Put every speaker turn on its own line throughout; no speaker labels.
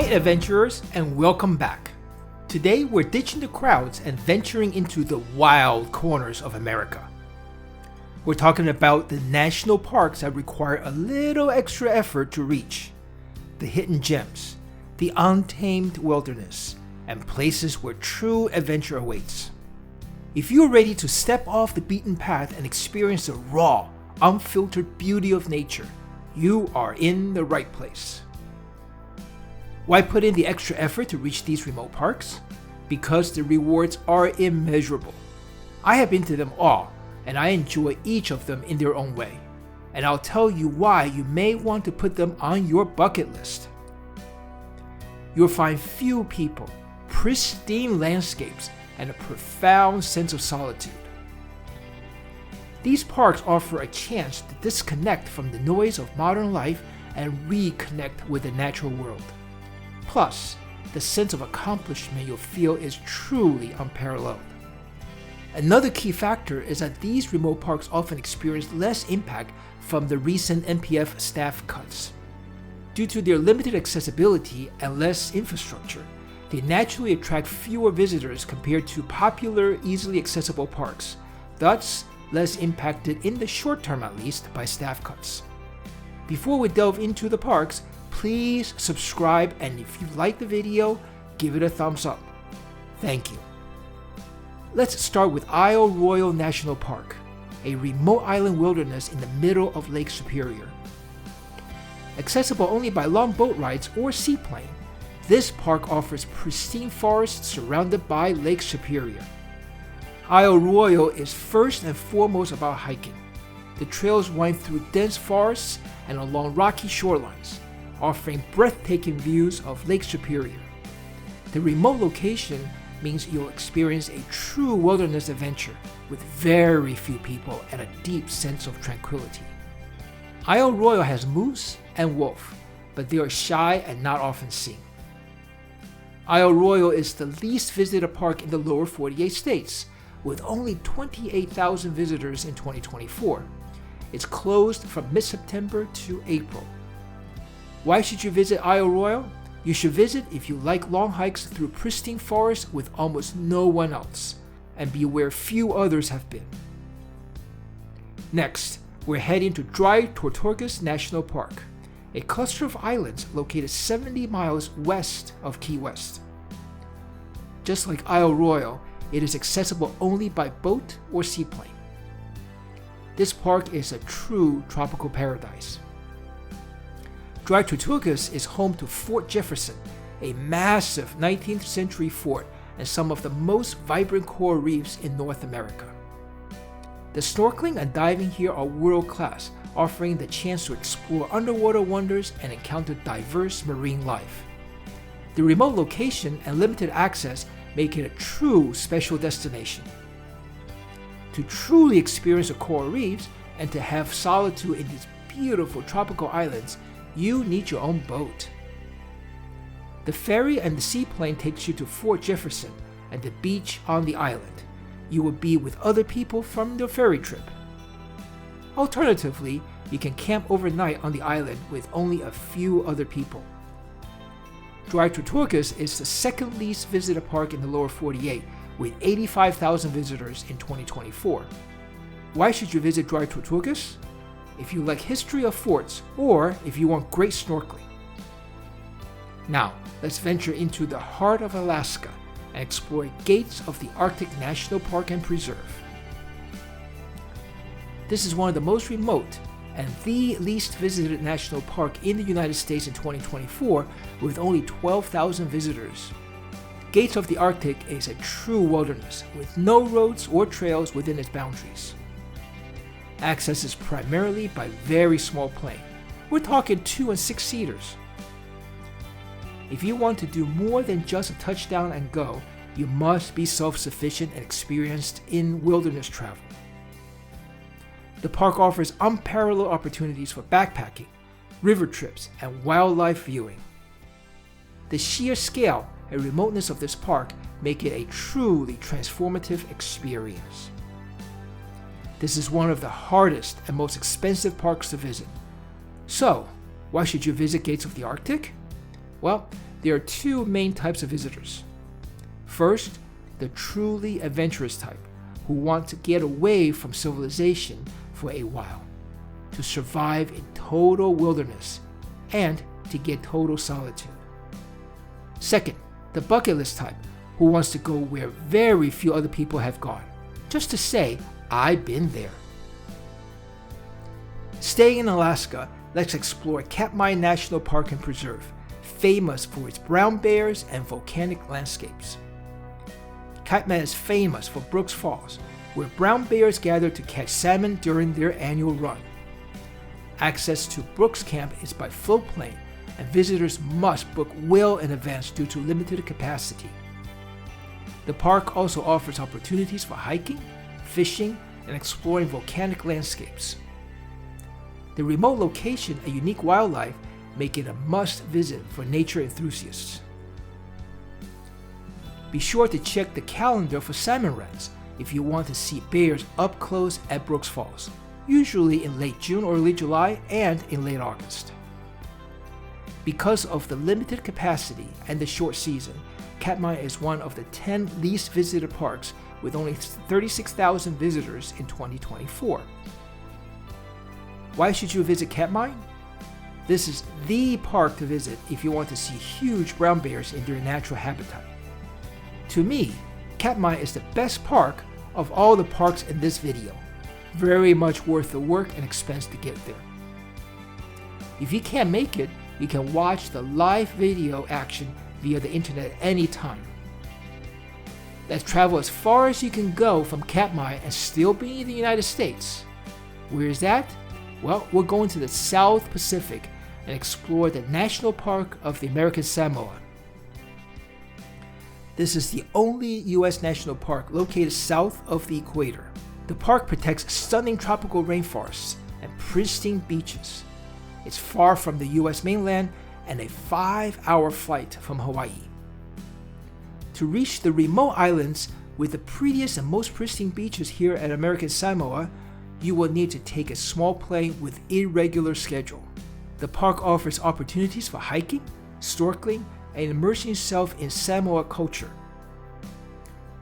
Hey adventurers, and welcome back. Today we're ditching the crowds and venturing into the wild corners of America. We're talking about the national parks that require a little extra effort to reach, the hidden gems, the untamed wilderness, and places where true adventure awaits. If you're ready to step off the beaten path and experience the raw, unfiltered beauty of nature, you are in the right place. Why put in the extra effort to reach these remote parks? Because the rewards are immeasurable. I have been to them all, and I enjoy each of them in their own way. And I'll tell you why you may want to put them on your bucket list. You'll find few people, pristine landscapes, and a profound sense of solitude. These parks offer a chance to disconnect from the noise of modern life and reconnect with the natural world. Plus, the sense of accomplishment you'll feel is truly unparalleled. Another key factor is that these remote parks often experience less impact from the recent NPF staff cuts. Due to their limited accessibility and less infrastructure, they naturally attract fewer visitors compared to popular, easily accessible parks, thus less impacted in the short term at least by staff cuts. Before we delve into the parks, please subscribe, and if you like the video, give it a thumbs up. Thank you. Let's start with Isle Royale National Park, a remote island wilderness in the middle of Lake Superior. Accessible only by long boat rides or seaplane, this park offers pristine forests surrounded by Lake Superior. Isle Royale is first and foremost about hiking. The trails wind through dense forests and along rocky shorelines, offering breathtaking views of Lake Superior. The remote location means you'll experience a true wilderness adventure with very few people and a deep sense of tranquility. Isle Royale has moose and wolf, but they are shy and not often seen. Isle Royale is the least visited park in the lower 48 states, with only 28,000 visitors in 2024. It's closed from mid-September to April. Why should you visit Isle Royale? You should visit if you like long hikes through pristine forests with almost no one else, and be where few others have been. Next, we're heading to Dry Tortugus National Park, a cluster of islands located 70 miles west of Key West. Just like Isle Royale, it is accessible only by boat or seaplane. This park is a true tropical paradise. Dry Tortugas is home to Fort Jefferson, a massive 19th century fort and some of the most vibrant coral reefs in North America. The snorkeling and diving here are world class, offering the chance to explore underwater wonders and encounter diverse marine life. The remote location and limited access make it a true special destination. To truly experience the coral reefs and to have solitude in these beautiful tropical islands, you need your own boat. The ferry and the seaplane takes you to Fort Jefferson and the beach on the island. You will be with other people from the ferry trip. Alternatively, you can camp overnight on the island with only a few other people. Dry Tortugas is the second least visited park in the lower 48, with 85,000 visitors in 2024. Why should you visit Dry Tortugas? If you like history of forts, or if you want great snorkeling. Now, let's venture into the heart of Alaska and explore Gates of the Arctic National Park and Preserve. This is one of the most remote and the least visited national park in the United States in 2024, with only 12,000 visitors. Gates of the Arctic is a true wilderness with no roads or trails within its boundaries. Access is primarily by very small plane. We're talking 2 and 6 seaters. If you want to do more than just a touchdown and go, you must be self-sufficient and experienced in wilderness travel. The park offers unparalleled opportunities for backpacking, river trips, and wildlife viewing. The sheer scale and remoteness of this park make it a truly transformative experience. This is one of the hardest and most expensive parks to visit. So, why should you visit Gates of the Arctic? Well, There are two main types of visitors. First, the truly adventurous type, who want to get away from civilization for a while, to survive in total wilderness, and to get total solitude. Second, the bucket list type, who wants to go where very few other people have gone, just to say, I've been there. Staying in Alaska, let's explore Katmai National Park and Preserve, famous for its brown bears and volcanic landscapes. Katmai is famous for Brooks Falls, where brown bears gather to catch salmon during their annual run. Access to Brooks Camp is by float plane, and visitors must book well in advance due to limited capacity. The park also offers opportunities for hiking, fishing, and exploring volcanic landscapes. The remote location and unique wildlife make it a must-visit for nature enthusiasts. Be sure to check the calendar for salmon runs if you want to see bears up close at Brooks Falls, usually in late June or early July and in late August. Because of the limited capacity and the short season, Katmai is one of the 10 least visited parks with only 36,000 visitors in 2024. Why should you visit Katmai? This is the park to visit if you want to see huge brown bears in their natural habitat. To me, Katmai is the best park of all the parks in this video. Very much worth the work and expense to get there. If you can't make it, you can watch the live video action via the internet anytime. Let's travel as far as you can go from Katmai and still be in the United States. Where is that? Well, we're going to the South Pacific and explore the National Park of the American Samoa. This is the only U.S. national park located south of the equator. The park protects stunning tropical rainforests and pristine beaches. It's far from the U.S. mainland and a 5-hour flight from Hawaii. To reach the remote islands with the prettiest and most pristine beaches here at American Samoa, you will need to take a small plane with irregular schedule. The park offers opportunities for hiking, snorkeling, and immersing yourself in Samoa culture.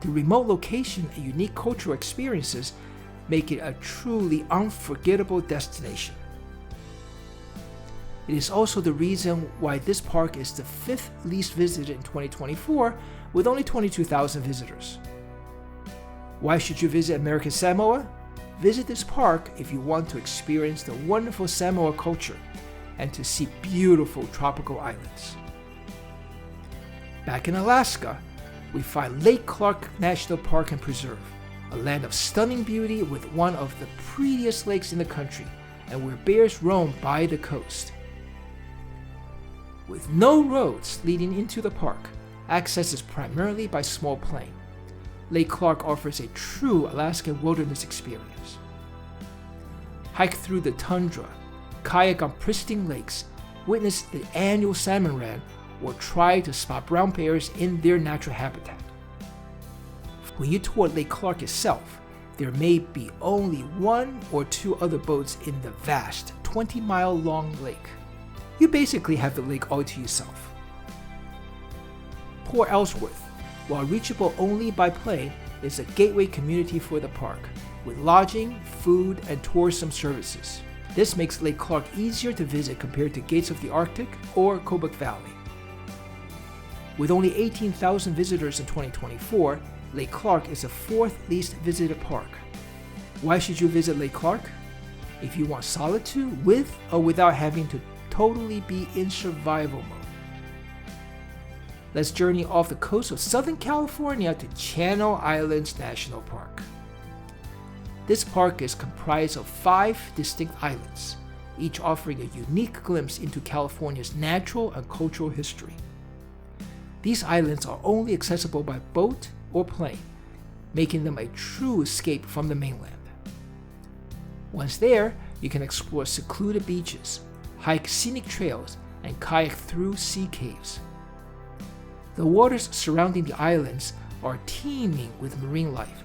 The remote location and unique cultural experiences make it a truly unforgettable destination. It is also the reason why this park is the 5th least visited in 2024 with only 22,000 visitors. Why should you visit American Samoa? Visit this park if you want to experience the wonderful Samoa culture and to see beautiful tropical islands. Back in Alaska, we find Lake Clark National Park and Preserve, a land of stunning beauty with one of the prettiest lakes in the country and where bears roam by the coast. With no roads leading into the park, access is primarily by small plane. Lake Clark offers a true Alaskan wilderness experience. Hike through the tundra, kayak on pristine lakes, witness the annual salmon run, or try to spot brown bears in their natural habitat. When you tour Lake Clark itself, there may be only 1 or 2 other boats in the vast 20-mile-long lake. You basically have the lake all to yourself. Port Ellsworth, while reachable only by plane, is a gateway community for the park, with lodging, food, and tourism services. This makes Lake Clark easier to visit compared to Gates of the Arctic or Kobuk Valley. With only 18,000 visitors in 2024, Lake Clark is the 4th least visited park. Why should you visit Lake Clark? If you want solitude with or without having to totally be in survival mode. Let's journey off the coast of Southern California to Channel Islands National Park. This park is comprised of 5 distinct islands, each offering a unique glimpse into California's natural and cultural history. These islands are only accessible by boat or plane, making them a true escape from the mainland. Once there, you can explore secluded beaches, hike scenic trails, and kayak through sea caves. The waters surrounding the islands are teeming with marine life,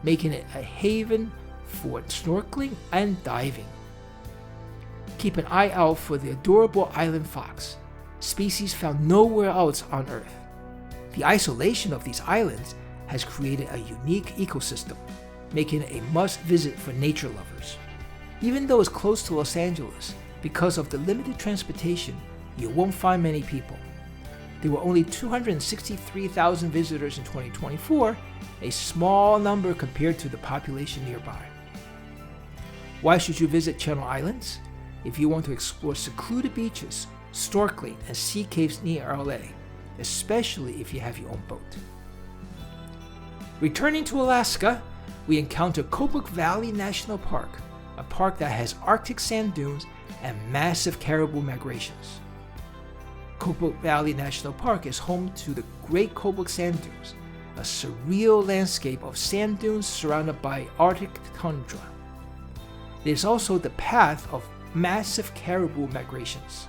making it a haven for snorkeling and diving. Keep an eye out for the adorable island fox. species found nowhere else on Earth. The isolation of these islands has created a unique ecosystem, making it a must-visit for nature lovers. Even though it's close to Los Angeles, because of the limited transportation, you won't find many people. There were only 263,000 visitors in 2024, a small number compared to the population nearby. Why should you visit Channel Islands? If you want to explore secluded beaches, snorkeling, and sea caves near LA, especially if you have your own boat. Returning to Alaska, we encounter Kobuk Valley National Park, a park that has Arctic sand dunes and massive caribou migrations. Kobuk Valley National Park is home to the Great Kobuk Sand Dunes, a surreal landscape of sand dunes surrounded by Arctic tundra. It is also the path of massive caribou migrations.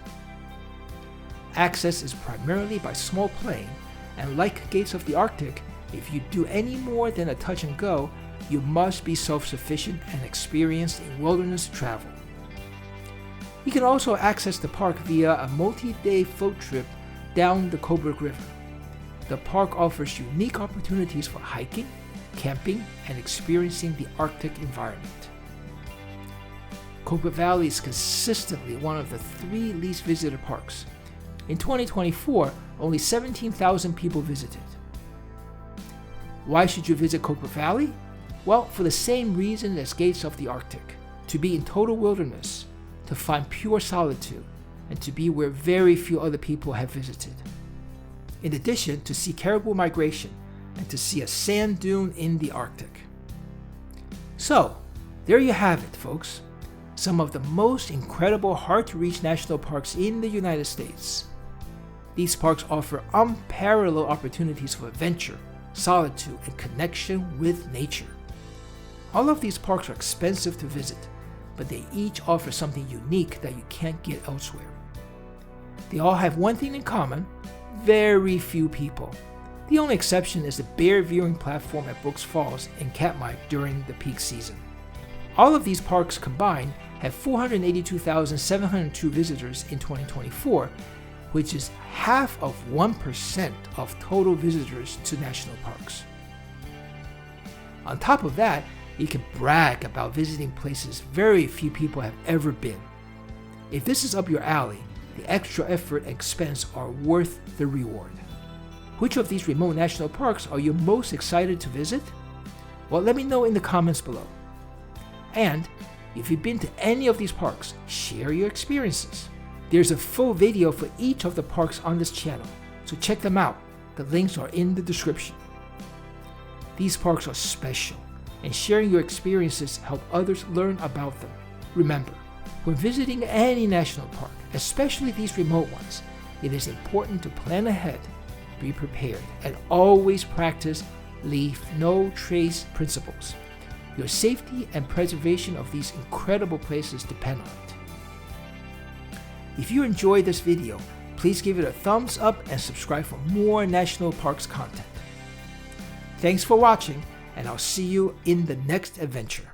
Access is primarily by small plane, and like Gates of the Arctic, if you do any more than a touch and go, you must be self-sufficient and experienced in wilderness travel. You can also access the park via a multi-day float trip down the Kobuk River. The park offers unique opportunities for hiking, camping, and experiencing the Arctic environment. Kobuk Valley is consistently one of the 3 least visited parks. In 2024, only 17,000 people visited. Why should you visit Kobuk Valley? Well, for the same reason as Gates of the Arctic, to be in total wilderness, to find pure solitude, and to be where very few other people have visited. In addition, to see caribou migration and to see a sand dune in the Arctic. So, there you have it, folks. Some of the most incredible hard-to-reach national parks in the United States. These parks offer unparalleled opportunities for adventure, solitude, and connection with nature. All of these parks are expensive to visit, but they each offer something unique that you can't get elsewhere. They all have one thing in common: very few people. The only exception is the bear viewing platform at Brooks Falls in Katmai during the peak season. All of these parks combined had 482,702 visitors in 2024, which is half of 1% of total visitors to national parks. On top of that, you can brag about visiting places very few people have ever been. If this is up your alley, the extra effort and expense are worth the reward. Which of these remote national parks are you most excited to visit? Well, let me know in the comments below. And if you've been to any of these parks, share your experiences. There's a full video for each of the parks on this channel, so check them out. The links are in the description. These parks are special, and sharing your experiences help others learn about them. Remember, when visiting any national park, especially these remote ones, it is important to plan ahead, be prepared, and always practice leave no trace principles. Your safety and preservation of these incredible places depend on it. If you enjoyed this video, please give it a thumbs up and subscribe for more national parks content. Thanks for watching, and I'll see you in the next adventure.